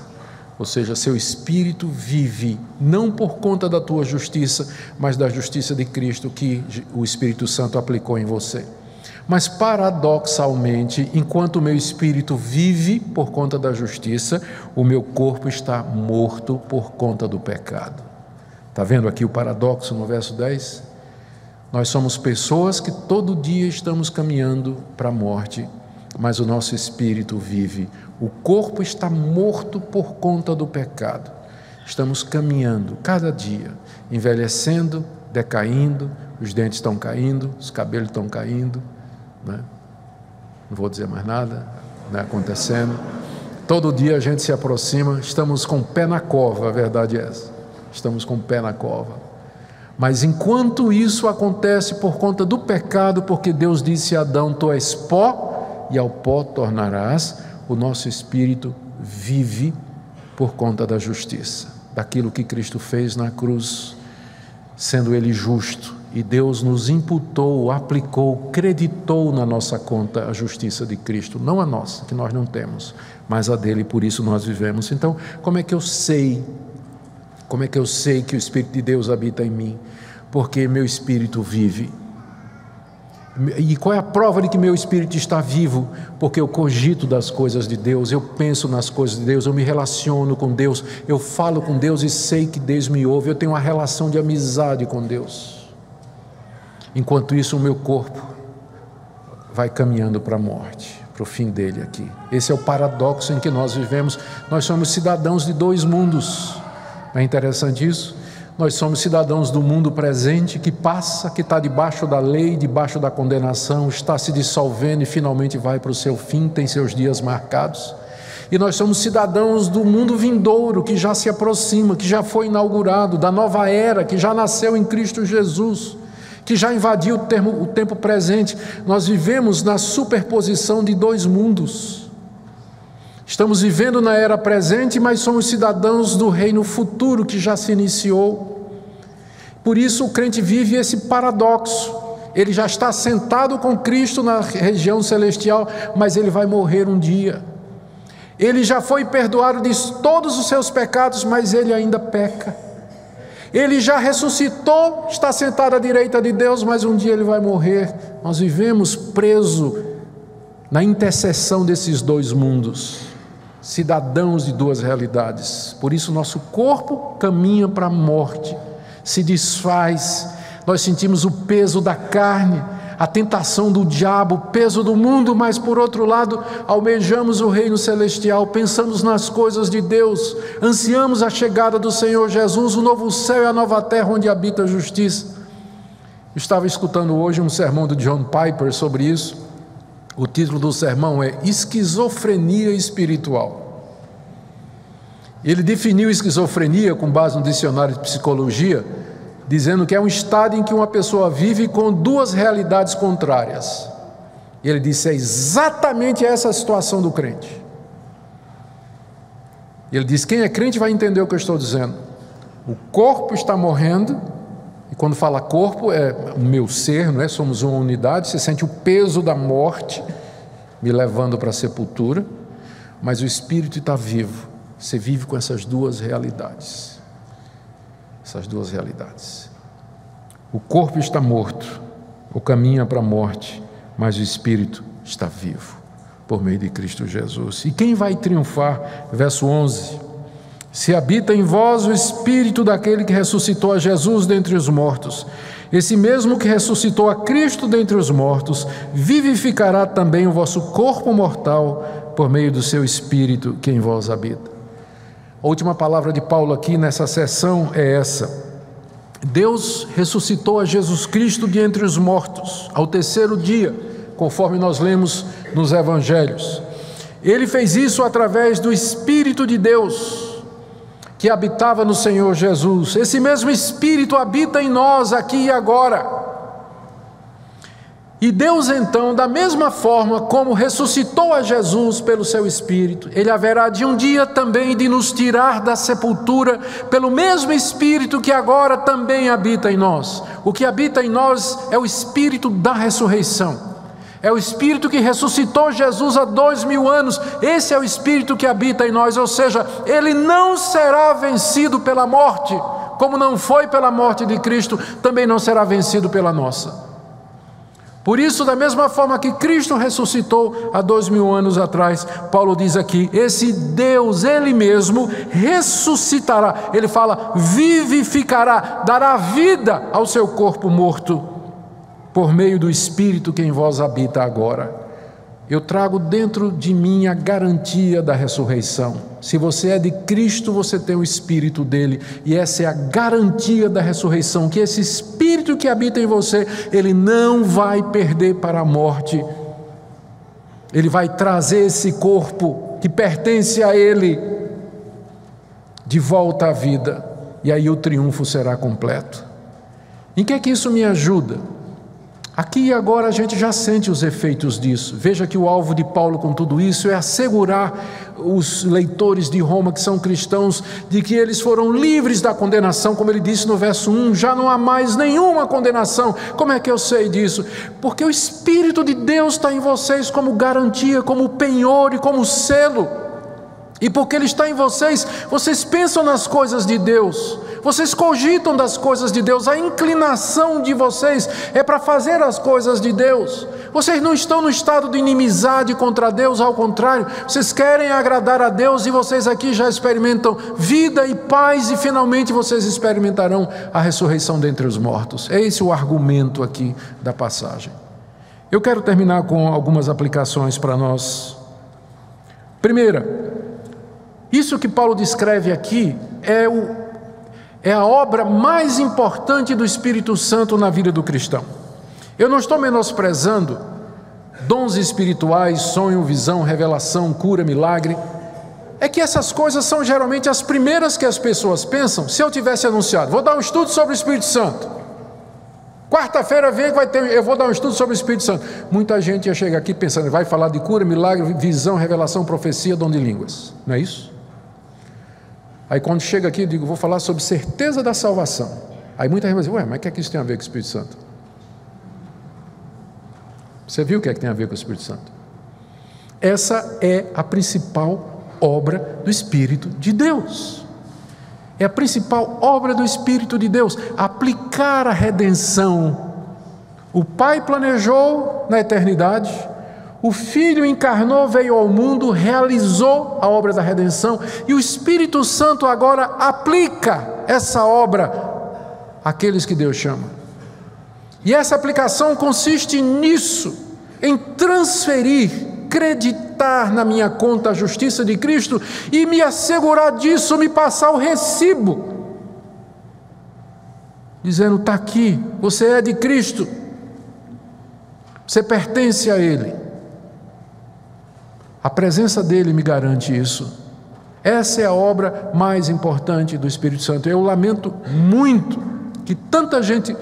Speaker 1: Ou seja, seu Espírito vive, não por conta da tua justiça, mas da justiça de Cristo que o Espírito Santo aplicou em você. Mas paradoxalmente, enquanto o meu Espírito vive por conta da justiça, o meu corpo está morto por conta do pecado. Está vendo aqui o paradoxo no verso 10? Nós somos pessoas que todo dia estamos caminhando para a morte, mas o nosso espírito vive. O corpo está morto por conta do pecado. Estamos caminhando cada dia, envelhecendo, decaindo, os dentes estão caindo, os cabelos estão caindo, né? Não vou dizer mais nada, né? Acontecendo. Todo dia a gente se aproxima, estamos com o pé na cova, a verdade é essa. Estamos com o pé na cova. Mas enquanto isso acontece por conta do pecado, porque Deus disse a Adão, tu és pó, e ao pó tornarás, o nosso espírito vive por conta da justiça, daquilo que Cristo fez na cruz, sendo Ele justo, e Deus nos imputou, aplicou, creditou na nossa conta a justiça de Cristo, não a nossa, que nós não temos, mas a dele, por isso nós vivemos. Então, como é que eu sei que o Espírito de Deus habita em mim? Porque meu espírito vive. E qual é a prova de que meu espírito está vivo? Porque eu cogito das coisas de Deus, eu penso nas coisas de Deus, eu me relaciono com Deus, eu falo com Deus e sei que Deus me ouve, eu tenho uma relação de amizade com Deus. Enquanto isso, o meu corpo vai caminhando para a morte, para o fim dele aqui. Esse é o paradoxo em que nós vivemos. Nós somos cidadãos de dois mundos. Não é interessante isso? Nós somos cidadãos do mundo presente que passa, que está debaixo da lei, debaixo da condenação, está se dissolvendo e finalmente vai para o seu fim, tem seus dias marcados. E nós somos cidadãos do mundo vindouro, que já se aproxima, que já foi inaugurado, da nova era, que já nasceu em Cristo Jesus, que já invadiu o tempo presente. Nós vivemos na superposição de dois mundos. Estamos vivendo na era presente, mas somos cidadãos do reino futuro que já se iniciou. Por isso o crente vive esse paradoxo. Ele já está sentado com Cristo na região celestial, mas ele vai morrer um dia. Ele já foi perdoado de todos os seus pecados, mas ele ainda peca. Ele já ressuscitou, está sentado à direita de Deus, mas um dia ele vai morrer. Nós vivemos presos na interseção desses dois mundos, cidadãos de duas realidades. Por isso nosso corpo caminha para a morte, se desfaz. Nós sentimos o peso da carne, a tentação do diabo, o peso do mundo, mas por outro lado almejamos o reino celestial, pensamos nas coisas de Deus, ansiamos a chegada do Senhor Jesus, o novo céu e a nova terra onde habita a justiça. Eu estava escutando hoje um sermão do John Piper sobre isso. O título do sermão é Esquizofrenia Espiritual. Ele definiu esquizofrenia com base no dicionário de psicologia, dizendo que é um estado em que uma pessoa vive com duas realidades contrárias. E ele disse, é exatamente essa a situação do crente. Ele disse, quem é crente vai entender o que eu estou dizendo. O corpo está morrendo, e quando fala corpo, é o meu ser, não é? Somos uma unidade, você sente o peso da morte, me levando para a sepultura, mas o espírito está vivo, você vive com essas duas realidades. Essas duas realidades. O corpo está morto, ou caminha para a morte, mas o espírito está vivo, por meio de Cristo Jesus. E quem vai triunfar? Verso 11. Se habita em vós o espírito daquele que ressuscitou a Jesus dentre os mortos, esse mesmo que ressuscitou a Cristo dentre os mortos, vivificará também o vosso corpo mortal, por meio do seu espírito que em vós habita. A última palavra de Paulo aqui nessa sessão é essa. Deus ressuscitou a Jesus Cristo de entre os mortos, ao terceiro dia, conforme nós lemos nos Evangelhos. Ele fez isso através do Espírito de Deus, que habitava no Senhor Jesus. Esse mesmo Espírito habita em nós aqui e agora. E Deus então, da mesma forma como ressuscitou a Jesus pelo seu Espírito, Ele haverá de um dia também de nos tirar da sepultura pelo mesmo Espírito que agora também habita em nós. O que habita em nós é o Espírito da ressurreição. É o Espírito que ressuscitou Jesus há 2000 anos. Esse é o Espírito que habita em nós, ou seja, Ele não será vencido pela morte, como não foi pela morte de Cristo, também não será vencido pela nossa. Por isso, da mesma forma que Cristo ressuscitou há 2000 anos atrás, Paulo diz aqui, esse Deus, Ele mesmo, ressuscitará. Ele fala, vivificará, dará vida ao seu corpo morto, por meio do Espírito que em vós habita agora. Eu trago dentro de mim a garantia da ressurreição. Se você é de Cristo, você tem o Espírito dele, e essa é a garantia da ressurreição, que esse Espírito que habita em você, ele não vai perder para a morte. Ele vai trazer esse corpo que pertence a ele de volta à vida, e aí o triunfo será completo. Em que é que isso me ajuda? Aqui e agora a gente já sente os efeitos disso. Veja que o alvo de Paulo com tudo isso é assegurar os leitores de Roma, que são cristãos, de que eles foram livres da condenação, como ele disse no verso 1, já não há mais nenhuma condenação. Como é que eu sei disso? Porque o Espírito de Deus está em vocês como garantia, como penhor e como selo. E porque Ele está em vocês, vocês pensam nas coisas de Deus, Vocês cogitam das coisas de Deus. A inclinação de vocês é para fazer as coisas de Deus. Vocês não estão no estado de inimizade contra Deus, ao contrário, vocês querem agradar a Deus e vocês aqui já experimentam vida e paz e finalmente vocês experimentarão a ressurreição dentre os mortos. É esse o argumento aqui da passagem. Eu quero terminar com algumas aplicações para nós. Primeira, isso que Paulo descreve aqui é a obra mais importante do Espírito Santo na vida do cristão. Eu não estou menosprezando dons espirituais, sonho, visão, revelação, cura, milagre. É que essas coisas são geralmente as primeiras que as pessoas pensam. Se eu tivesse anunciado, vou dar um estudo sobre o Espírito Santo. Quarta-feira vem que eu vou dar um estudo sobre o Espírito Santo. Muita gente ia chegar aqui pensando, vai falar de cura, milagre, visão, revelação, profecia, dom de línguas. Não é isso? Aí quando chega aqui eu digo, vou falar sobre certeza da salvação. Aí muita gente vai dizer, mas o que é que isso tem a ver com o Espírito Santo? Você viu o que é que tem a ver com o Espírito Santo? Essa é a principal obra do Espírito de Deus. É a principal obra do Espírito de Deus, aplicar a redenção. O Pai planejou na eternidade, o Filho encarnou, veio ao mundo, realizou a obra da redenção, e o Espírito Santo agora aplica essa obra àqueles que Deus chama. E essa aplicação consiste nisso, em transferir, acreditar na minha conta a justiça de Cristo e me assegurar disso, me passar o recibo, dizendo, está aqui, você é de Cristo, você pertence a Ele, a presença dEle me garante isso. Essa é a obra mais importante do Espírito Santo. Eu lamento muito que tanta gente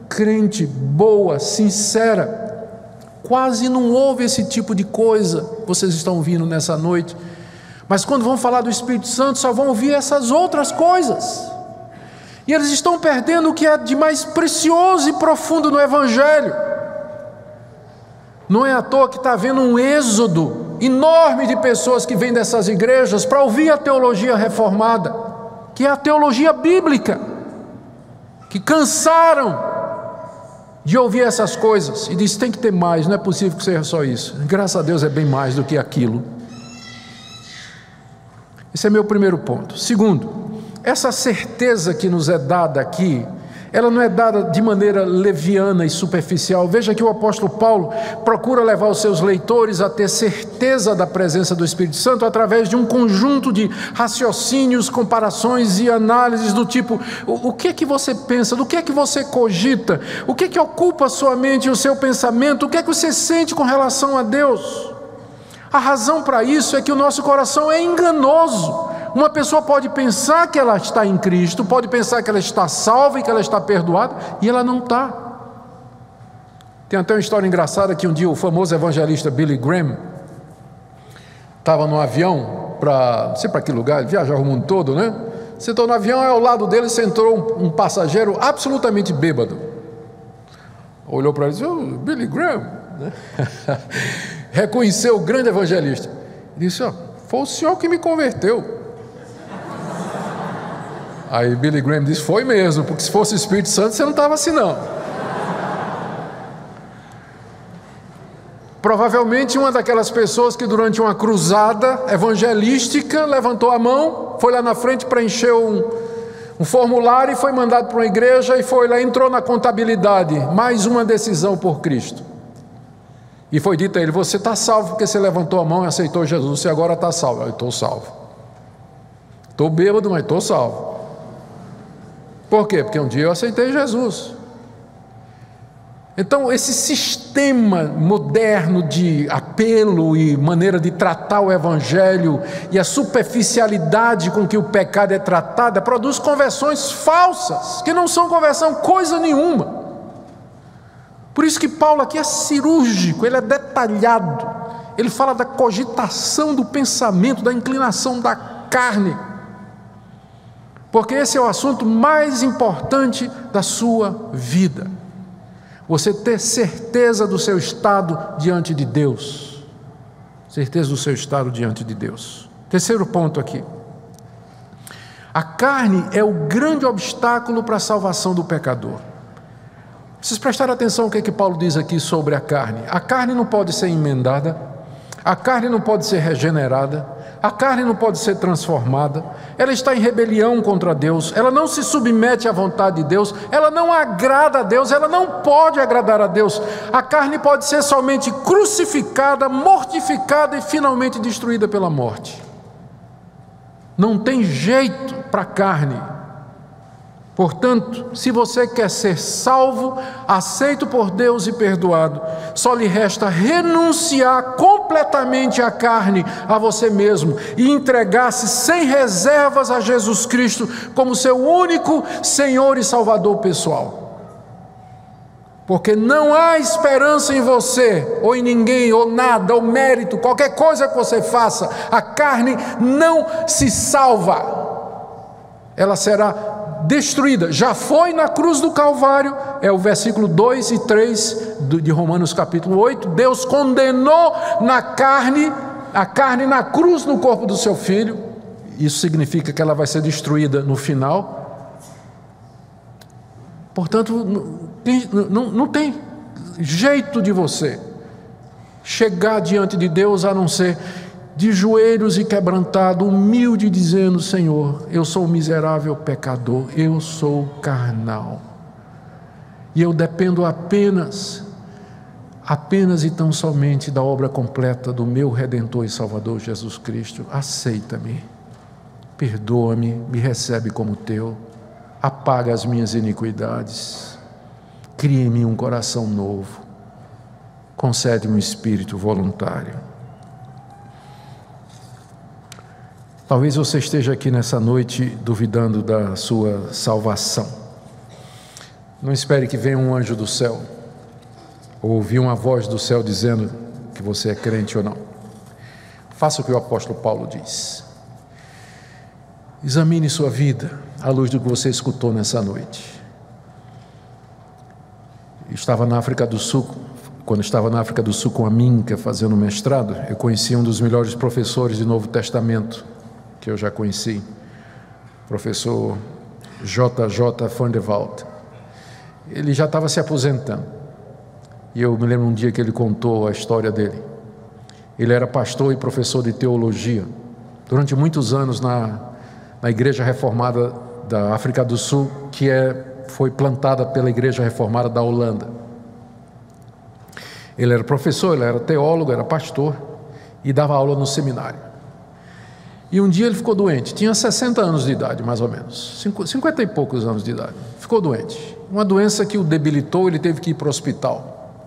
Speaker 1: crente, boa, sincera, quase não ouve esse tipo de coisa, vocês estão ouvindo nessa noite, mas quando vão falar do Espírito Santo, só vão ouvir essas outras coisas, e eles estão perdendo o que é de mais precioso e profundo no Evangelho. Não é à toa que está havendo um êxodo enorme de pessoas que vêm dessas igrejas para ouvir a teologia reformada, que é a teologia bíblica, que cansaram de ouvir essas coisas e diz, tem que ter mais, não é possível que seja só isso. Graças a Deus é bem mais do que aquilo. Esse é meu primeiro ponto. Segundo, essa certeza que nos é dada aqui, ela não é dada de maneira leviana e superficial. Veja que o apóstolo Paulo procura levar os seus leitores a ter certeza da presença do Espírito Santo através de um conjunto de raciocínios, comparações e análises do tipo, o que é que você pensa, do que é que você cogita, o que é que ocupa a sua mente e o seu pensamento, o que é que você sente com relação a Deus? A razão para isso é que o nosso coração é enganoso. Uma pessoa pode pensar que ela está em Cristo, pode pensar que ela está salva e que ela está perdoada, e ela não está. Tem até uma história engraçada que um dia o famoso evangelista Billy Graham estava num avião para, não sei para que lugar, ele viajava o mundo todo, né? Sentou no avião e ao lado dele sentou um passageiro absolutamente bêbado. Olhou para ele e disse, Billy Graham, né? Reconheceu o grande evangelista. Ele disse, foi o senhor que me converteu. Aí Billy Graham disse, foi mesmo, porque se fosse o Espírito Santo você não estava assim não. Provavelmente uma daquelas pessoas que durante uma cruzada evangelística levantou a mão, foi lá na frente, preencheu um formulário e foi mandado para uma igreja e foi lá, entrou na contabilidade, mais uma decisão por Cristo. E foi dito a ele, você está salvo porque você levantou a mão e aceitou Jesus, você agora está salvo. Eu estou salvo. Estou bêbado, mas estou salvo. Por quê? Porque um dia eu aceitei Jesus. Então esse sistema moderno de apelo e maneira de tratar o Evangelho e a superficialidade com que o pecado é tratado produz conversões falsas, que não são conversão coisa nenhuma. Por isso que Paulo aqui é cirúrgico, ele é detalhado, ele fala da cogitação do pensamento, da inclinação da carne, porque esse é o assunto mais importante da sua vida. Você ter certeza do seu estado diante de Deus. Certeza do seu estado diante de Deus. Terceiro ponto aqui. A carne é o grande obstáculo para a salvação do pecador. Vocês prestaram atenção no que Paulo diz aqui sobre a carne. A carne não pode ser emendada, a carne não pode ser regenerada, a carne não pode ser transformada, ela está em rebelião contra Deus, ela não se submete à vontade de Deus, ela não agrada a Deus, ela não pode agradar a Deus. A carne pode ser somente crucificada, mortificada e finalmente destruída pela morte. Não tem jeito para a carne. Portanto, se você quer ser salvo, aceito por Deus e perdoado, só lhe resta renunciar completamente à carne, a você mesmo, e entregar-se sem reservas a Jesus Cristo como seu único Senhor e Salvador pessoal. Porque não há esperança em você, ou em ninguém, ou nada, ou mérito, qualquer coisa que você faça, a carne não se salva. Ela será destruída, já foi na cruz do Calvário, é o versículo 2 e 3 de Romanos capítulo 8, Deus condenou a carne na cruz no corpo do seu Filho, isso significa que ela vai ser destruída no final. Portanto, não tem jeito de você chegar diante de Deus a não ser de joelhos e quebrantado, humilde, dizendo: Senhor, eu sou um miserável pecador, eu sou carnal, e eu dependo apenas e tão somente da obra completa do meu Redentor e Salvador Jesus Cristo. Aceita-me, perdoa-me, me recebe como teu, apaga as minhas iniquidades, cria em mim um coração novo, concede-me um espírito voluntário. Talvez você esteja aqui nessa noite duvidando da sua salvação. Não espere que venha um anjo do céu, ou ouvir uma voz do céu dizendo que você é crente ou não. Faça o que o apóstolo Paulo diz. Examine sua vida à luz do que você escutou nessa noite. Estava na África do Sul. Quando estava na África do Sul com a Minca fazendo mestrado, eu conheci um dos melhores professores de Novo Testamento que eu já conheci, professor J.J. van der Walt. Ele já estava se aposentando, e eu me lembro um dia que ele contou a história dele. Ele era pastor e professor de teologia durante muitos anos na Igreja Reformada da África do Sul, que foi plantada pela Igreja Reformada da Holanda. Ele era professor, ele era teólogo, era pastor e dava aula no seminário. E um dia ele ficou doente, tinha 60 anos de idade, mais ou menos, 50 e poucos anos de idade. Ficou doente, uma doença que o debilitou, ele teve que ir para o hospital.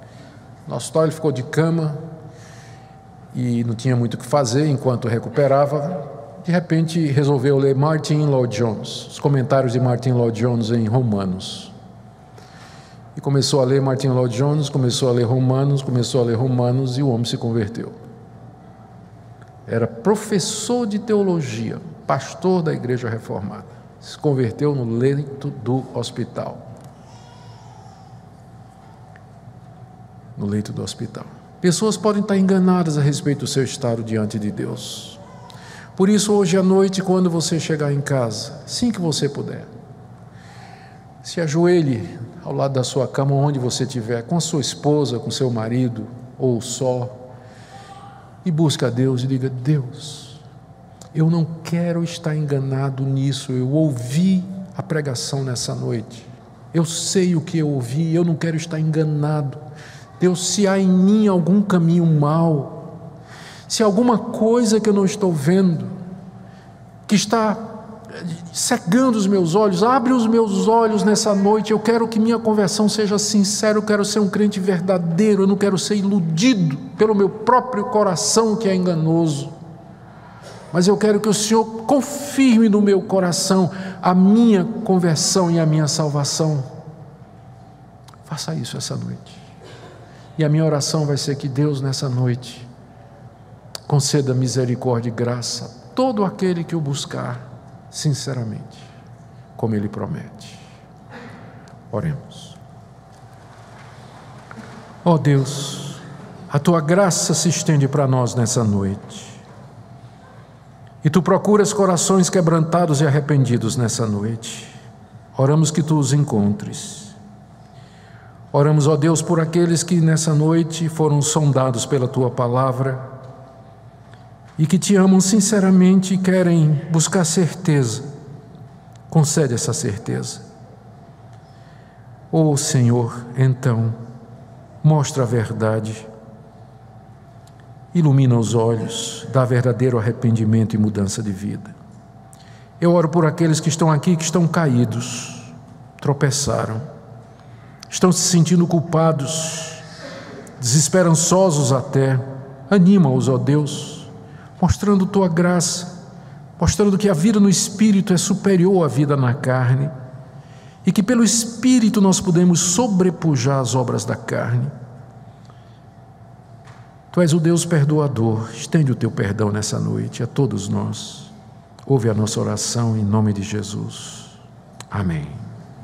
Speaker 1: No hospital ele ficou de cama e não tinha muito o que fazer enquanto recuperava. De repente resolveu ler Martin Lloyd-Jones, os comentários de Martin Lloyd-Jones em Romanos. E começou a ler Martin Lloyd-Jones, começou a ler Romanos, e o homem se converteu. Era professor de teologia, pastor da Igreja Reformada. Se converteu no leito do hospital. No leito do hospital. Pessoas podem estar enganadas a respeito do seu estado diante de Deus. Por isso, hoje à noite, quando você chegar em casa, assim que você puder, se ajoelhe ao lado da sua cama, onde você estiver, com a sua esposa, com seu marido, ou só, e busca a Deus e diga: Deus, eu não quero estar enganado nisso, eu ouvi a pregação nessa noite, eu sei o que eu ouvi, eu não quero estar enganado. Deus, se há em mim algum caminho mau, se há alguma coisa que eu não estou vendo, que está cegando os meus olhos, abre os meus olhos nessa noite. Eu quero que minha conversão seja sincera, eu quero ser um crente verdadeiro, eu não quero ser iludido pelo meu próprio coração que é enganoso, mas eu quero que o Senhor confirme no meu coração a minha conversão e a minha salvação. Faça isso essa noite, e a minha oração vai ser que Deus nessa noite conceda misericórdia e graça a todo aquele que o buscar sinceramente, como Ele promete. Oremos. Ó Deus, a Tua graça se estende para nós nessa noite, E Tu procuras corações quebrantados e arrependidos nessa noite. Oramos que Tu os encontres. Oramos, ó Deus, por aqueles que nessa noite foram sondados pela Tua palavra e que Te amam sinceramente e querem buscar certeza. Concede essa certeza. Ó Senhor, então, mostra a verdade, ilumina os olhos, dá verdadeiro arrependimento e mudança de vida. Eu oro por aqueles que estão aqui, que estão caídos, tropeçaram, estão se sentindo culpados, desesperançosos até. Anima-os, ó Deus, mostrando Tua graça, mostrando que a vida no Espírito é superior à vida na carne e que pelo Espírito nós podemos sobrepujar as obras da carne. Tu és o Deus perdoador, estende o Teu perdão nessa noite a todos nós. Ouve a nossa oração em nome de Jesus. Amém.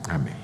Speaker 1: Amém.